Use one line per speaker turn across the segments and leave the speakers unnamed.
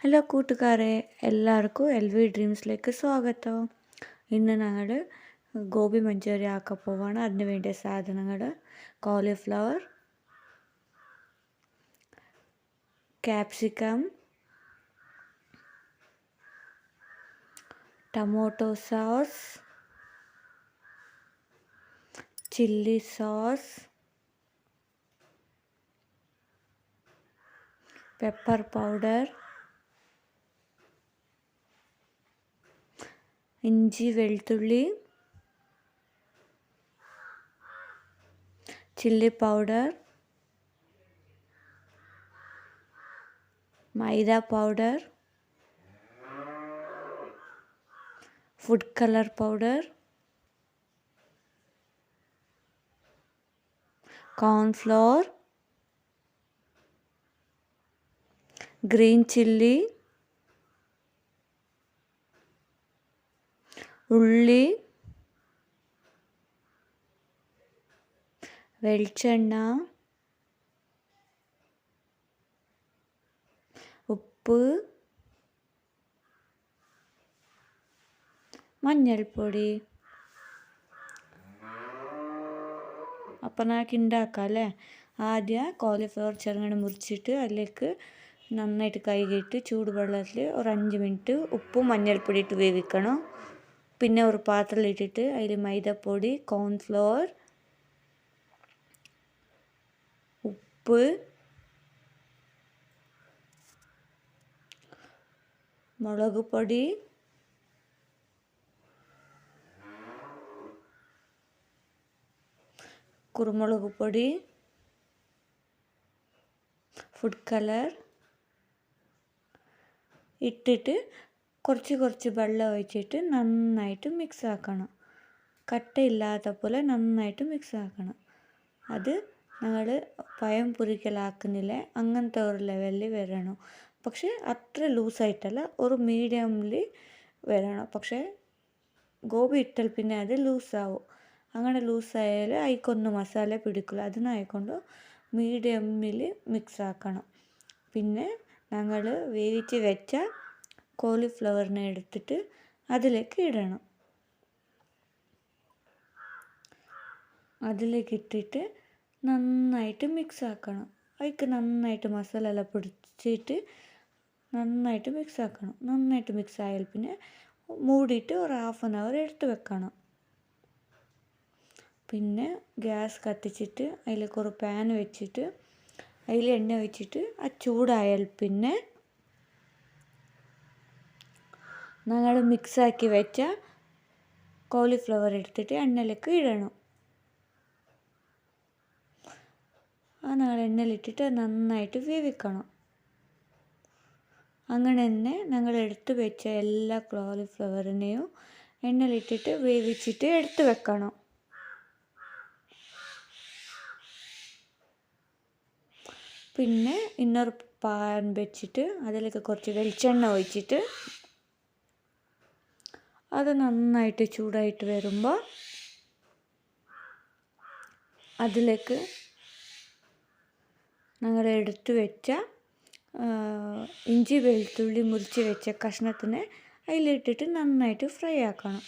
Hello കൂട്ടുകാരെ, എല്ലാവർക്കും LV ഡ്രീംസിലേക്ക് സ്വാഗതം. ഇന്ന് ഞങ്ങൾ ഗോബി മഞ്ചൂരി ആക്കാൻ പോവാണ്. അതിന് വേണ്ടിയ സാധനങ്ങൾ: cauliflower, capsicum, tomato sauce, chilli sauce, pepper powder, ഇഞ്ചി വെളുത്തുള്ളി, chilli powder, maida powder, food colour powder, cornflour, green chilli, ഉള്ളി, വെളിച്ചെണ്ണ, ഉപ്പ്, മഞ്ഞൾപ്പൊടി. അപ്പം നമുക്ക് ഉണ്ടാക്കാം അല്ലേ. ആദ്യം കോളിഫ്ലവർ ചെറുങ്ങനെ മുറിച്ചിട്ട് അതിലേക്ക് നന്നായിട്ട് കഴുകിയിട്ട് ചൂടുവെള്ളത്തിൽ ഒരു 5 മിനിറ്റ് ഉപ്പും മഞ്ഞൾപ്പൊടി ഇട്ട് വേവിക്കണം. പിന്നെ ഒരു പാത്രത്തിലിട്ടിട്ട് അതിൽ മൈദപ്പൊടി, കോൺഫ്ലവർ, ഉപ്പ്, മുളക് പൊടി, കുരുമുളക് പൊടി, ഫുഡ് കളർ ഇട്ടിട്ട് കുറച്ച് വെള്ളം ഒഴിച്ചിട്ട് നന്നായിട്ട് മിക്സ് ആക്കണം. കട്ടയില്ലാത്ത പോലെ നന്നായിട്ട് മിക്സ് ആക്കണം. അത് ഞങ്ങൾ പഴം പൊരിക്കലാക്കുന്നില്ലേ, അങ്ങനത്തെ ഒരു ലെവലിൽ വരണം. പക്ഷേ അത്ര ലൂസായിട്ടല്ല, ഒരു മീഡിയമിൽ വരണം. പക്ഷേ ഗോബി ഇട്ടാൽ പിന്നെ അത് ലൂസാവും. അങ്ങനെ ലൂസായാൽ അതിക്കൊന്നും മസാല പിടിക്കില്ല. അതിനായിക്കൊണ്ട് മീഡിയമിൽ മിക്സ് ആക്കണം. പിന്നെ ഞങ്ങൾ വേവിച്ച് വെച്ച കോളിഫ്ലവറിനെ എടുത്തിട്ട് അതിലേക്ക് ഇടണം. അതിലേക്ക് ഇട്ടിട്ട് നന്നായിട്ട് മിക്സ് ആക്കണം. അതിക്ക് നന്നായിട്ട് മസാല എല്ലാം പിടിച്ചിട്ട് നന്നായിട്ട് മിക്സ് ആക്കണം. നന്നായിട്ട് മിക്സ് ആയാൽ പിന്നെ മൂടിയിട്ട് ഒരു 1/2 hour എടുത്ത് വെക്കണം. പിന്നെ ഗ്യാസ് കത്തിച്ചിട്ട് അതിലേക്ക് ഒരു പാൻ വെച്ചിട്ട് അതിൽ എണ്ണ ഒഴിച്ചിട്ട് ചൂടായാൽ പിന്നെ ഞങ്ങൾ മിക്സാക്കി വെച്ച കോളിഫ്ലവർ എടുത്തിട്ട് എണ്ണയിലേക്ക് ഇടണം. ഞങ്ങൾ എണ്ണയിലിട്ടിട്ട് നന്നായിട്ട് വേവിക്കണം. അങ്ങനെ തന്നെ ഞങ്ങൾ എടുത്ത് വെച്ച എല്ലാ കോളിഫ്ലവറിനെയും എണ്ണയിലിട്ടിട്ട് വേവിച്ചിട്ട് എടുത്ത് വെക്കണം. പിന്നെ ഇന്നൊരു പാൻ വെച്ചിട്ട് അതിലേക്ക് കുറച്ച് വെളിച്ചെണ്ണ ഒഴിച്ചിട്ട് അത് നന്നായിട്ട് ചൂടായിട്ട് വരുമ്പോൾ അതിലേക്ക് ഞങ്ങൾ എടുത്തു വെച്ച ഇഞ്ചി വെളുത്തുള്ളി മുറിച്ച് വെച്ച കഷ്ണത്തിനെ അതിലിട്ടിട്ട് നന്നായിട്ട് ഫ്രൈ ആക്കണം.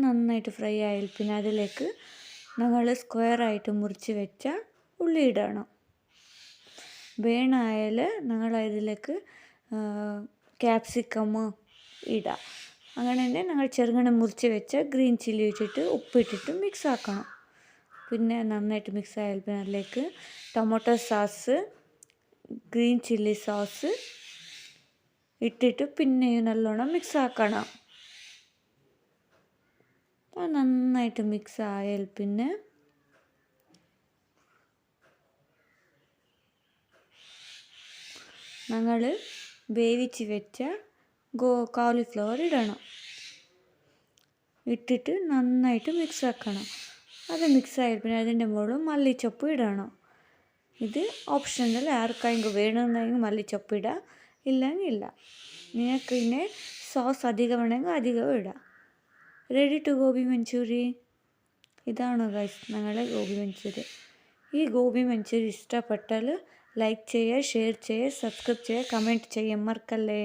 നന്നായിട്ട് ഫ്രൈ ആയാൽ പിന്നെ അതിലേക്ക് ഞങ്ങൾ സ്ക്വയറായിട്ട് മുറിച്ച് വെച്ച ഉള്ളി ഇടണം. വേണമായാൽ ഞങ്ങൾ അതിലേക്ക് ക്യാപ്സിക്കമ് ഇടാം. അങ്ങനെ തന്നെ ഞങ്ങൾ ചെറുങ്ങനെ മുറിച്ച് വെച്ച ഗ്രീൻ ചില്ലി ഇട്ടിട്ട് ഉപ്പിട്ടിട്ട് മിക്സ് ആക്കണം. പിന്നെ നന്നായിട്ട് മിക്സ് ആയാൽ പിന്നെ അതിലേക്ക് tomato sauce, green chilli sauce ഇട്ടിട്ട് പിന്നെയും നല്ലോണം മിക്സ് ആക്കണം. നന്നായിട്ട് മിക്സ് ആയാൽ പിന്നെ ഞങ്ങൾ വേവിച്ച് വെച്ച കോളിഫ്ലവർ ഇടണം. ഇട്ടിട്ട് നന്നായിട്ട് മിക്സ് ആക്കണം. അത് മിക്സ് ആയാൽ പിന്നെ അതിൻ്റെ മുകളിൽ മല്ലിച്ചപ്പ് ഇടണം. ഇത് ഓപ്ഷണൽ, ആർക്കെങ്കിലും വേണമെന്നെങ്കിൽ മല്ലിച്ചപ്പ് ഇടാം, ഇല്ലെങ്കിൽ ഇല്ല. നിങ്ങൾക്ക് പിന്നെ സോസ് അധികം വേണമെങ്കിൽ അധികം ഇടാം. Ready to gobi manchurian. ഇതാണ് ഗൈസ് ഞങ്ങളുടെ ഗോബി മഞ്ചൂരി. ഈ ഗോബി മഞ്ചൂരി ഇഷ്ടപ്പെട്ടാൽ ലൈക്ക് ചെയ്യുക, ഷെയർ ചെയ്യുക, സബ്സ്ക്രൈബ് ചെയ്യുക, കമൻറ്റ് ചെയ്യാൻ മറക്കല്ലേ.